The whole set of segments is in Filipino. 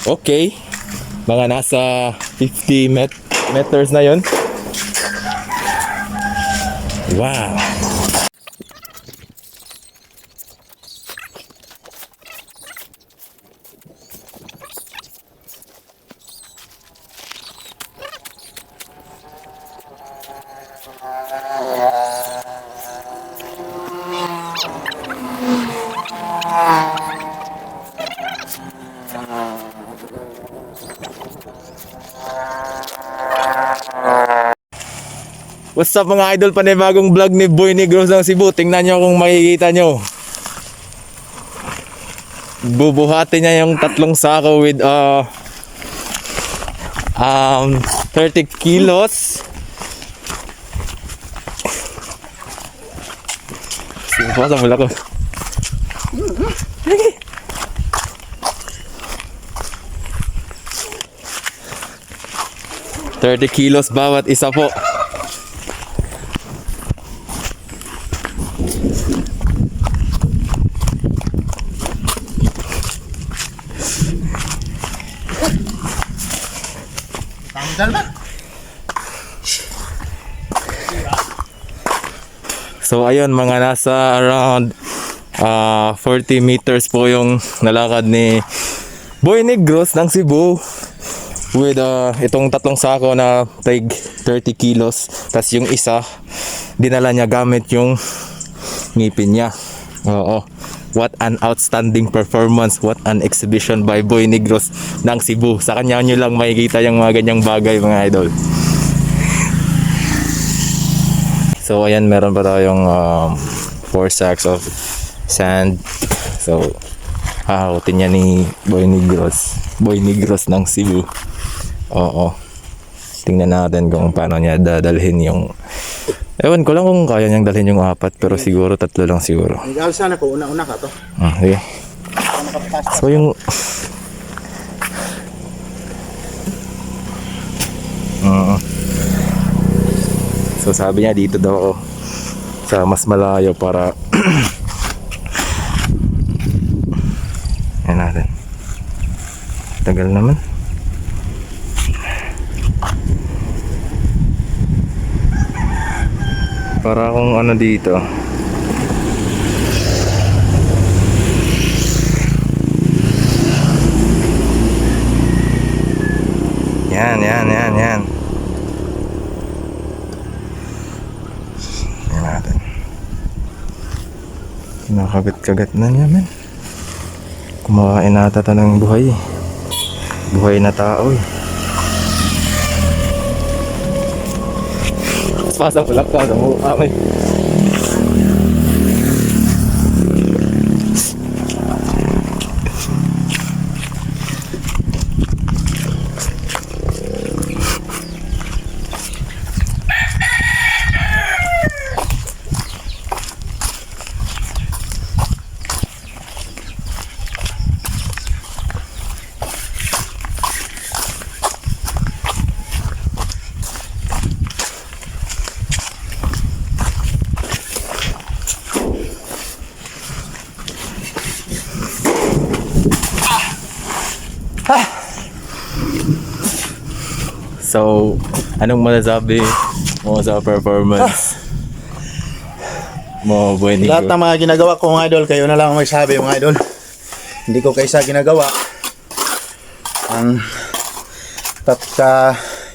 Okay. Mga nasa 50 meters na yon. Wow. What's up mga idol, panibagong vlog ni Boy Negros ng Cebu. Tingnan nyo kung makikita nyo. Bubuhati niya yung 3 sako with 30 kilos. Sige, mula ko. 30 kilos bawat isa po. So ayun, mga nasa around 40 meters po yung nalakad ni Boy Negros ng Cebu with itong 3 sako na tig 30 kilos. Tas yung isa dinala niya gamit yung ngipin niya. Oo. What an outstanding performance, what an exhibition by Boy Negros ng Cebu. Sa kanya nyo lang makikita yung mga ganyang bagay mga idol. So ayan, meron pa tayong 4 sacks of sand. So hahakutin niya ni Boy Negros ng Cebu. Oo. Tingnan natin kung paano niya dadalhin yung... Ewan ko lang kung kaya niyang dalhin yung 4, pero siguro 3 lang siguro. Nag-alsa na ko, una-una ka to. Sige. So yung... So sabi niya dito daw ako sa mas malayo para yan natin. Tagal naman. Para akong ano dito. Yan. Yan natin. Kinakagat-kagat na niya, men. Kumakain na ata ng buhay. Buhay na tao eh. Pasang ulak ka sa mukha mo. So, anong masasabi mo sa performance mo, Boy Negros? Lahat ng mga ginagawa ko mga idol, kayo na lang ang magsabi mga idol. Hindi ko kaysa ginagawa. Ang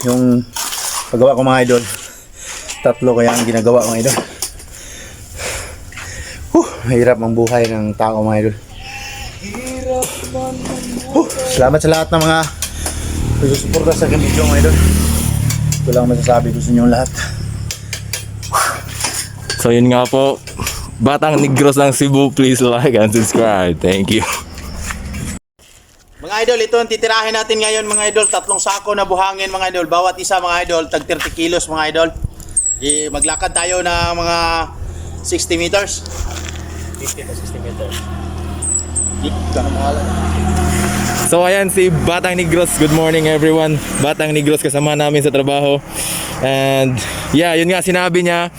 yung paggawa ko mga idol, 3 kaya ang ginagawa mga idol. Mahirap ang buhay ng tao mga idol. Salamat sa lahat ng mga susuporta sa aking video mga idol. Ito lang masasabi ko sa inyong lahat. So yun nga po, Batang Negros ng Cebu, please like and subscribe. Thank you. Mga idol, ito ang titirahin natin ngayon mga idol. 3 sako na buhangin mga idol. Bawat isa mga idol, tag 30 kilos mga idol. Maglakad tayo ng mga 60 meters. 50 to 60 meters. So ayan si Batang Negros. Good morning everyone. Batang Negros kasama namin sa trabaho. And yeah, yun nga sinabi niya.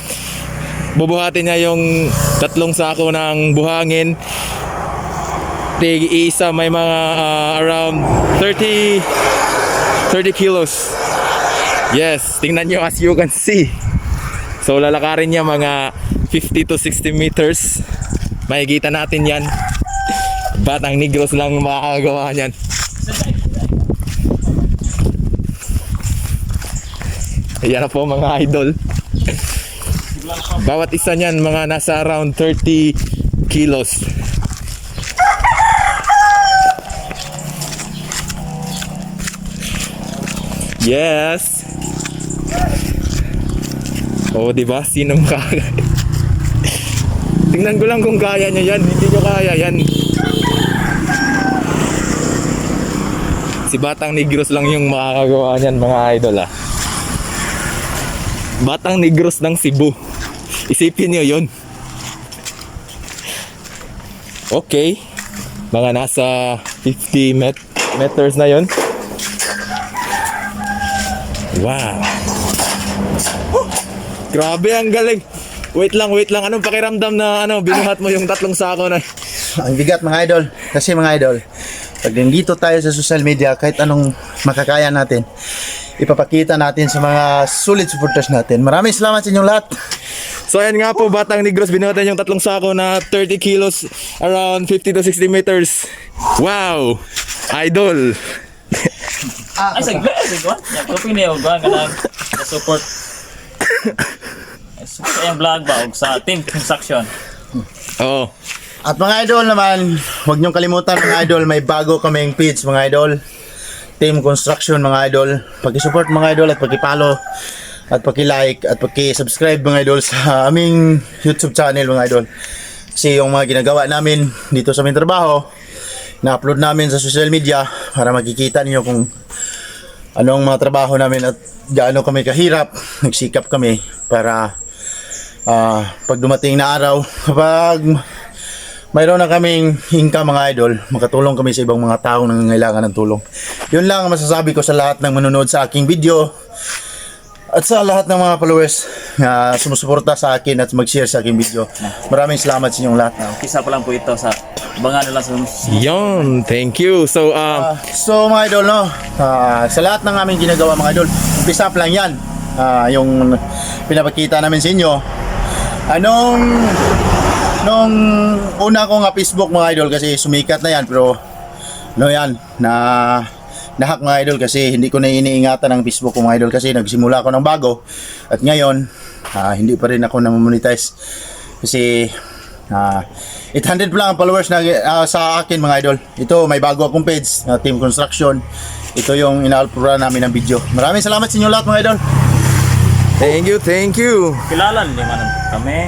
Bubuhatin niya yung 3 sako ng buhangin. Tig isa may mga around 30 kilos. Yes, tingnan nyo as you can see. So lalakarin niya mga 50 to 60 meters. Makikita natin yan. Batang Negros lang makakagawa niyan. Ayan na po mga idol. Bawat isa niyan mga nasa around 30 kilos. Yes. Oh, di ba? Sinong kaya? Tingnan ko lang kung kaya niya yan. Hindi nyo kaya yan. Si Batang Negros lang yung makakagawa niyan mga idol ah. Batang Negros ng Cebu. Isipin nyo yun. Okay. Mga nasa 50 meters na yun. Wow. Grabe, ang galing. Wait lang. Anong pakiramdam na binuhat mo yung 3 sako na? Ang bigat mga idol. Kasi mga idol, pag nandito tayo sa social media, kahit anong makakaya natin, ipapakita natin sa mga sulit supporters natin. Maraming salamat sa inyong lahat. So ayan nga po, Batang Negros, binuhatan yung 3 sako na 30 kilos, around 50 to 60 meters. Wow! Idol! Ay, saglit. Ya, kapag niya, ba, kanang support. Support yung vlog ba, og sa team construction. Oo. At mga idol naman, huwag niyong kalimutan mga idol, may bago kaming page mga idol. Team Construction mga idol. Paki-support mga idol at paki-follow at paki-like at paki-subscribe mga idol sa aming YouTube channel mga idol. Kasi yung mga ginagawa namin dito sa aming trabaho, na-upload namin sa social media para makikita niyo kung anong mga trabaho namin at gaano kami kahirap. Nagsikap kami para pag dumating na araw, kapag mayroon na kaming income mga idol, makatulong kami sa ibang mga taong nangangailangan ng tulong. Yun lang ang masasabi ko sa lahat ng manonood sa aking video at sa lahat ng mga followers na sumusuporta sa akin at mag-share sa aking video. Maraming salamat sa inyong lahat. Kisa pa lang po ito sa abangan nila sa Yon, thank you. So, So mga idol, no, sa lahat ng aming ginagawa mga idol, umpisa pa lang yan. Yung pinapakita namin sa inyo. Nung una ko nga Facebook mga idol, kasi sumikat na yan, pero yan, nahack mga idol kasi hindi ko na iniingatan ang Facebook ko mga idol kasi nagsimula ako ng bago at ngayon hindi pa rin ako na-monetize kasi 800 pa lang ang followers na sa akin mga idol. Ito, may bago akong page na Team Construction. Ito yung ina-upload namin ng video. Maraming salamat sa inyo lahat mga idol. thank you. kilala, hindi man kami.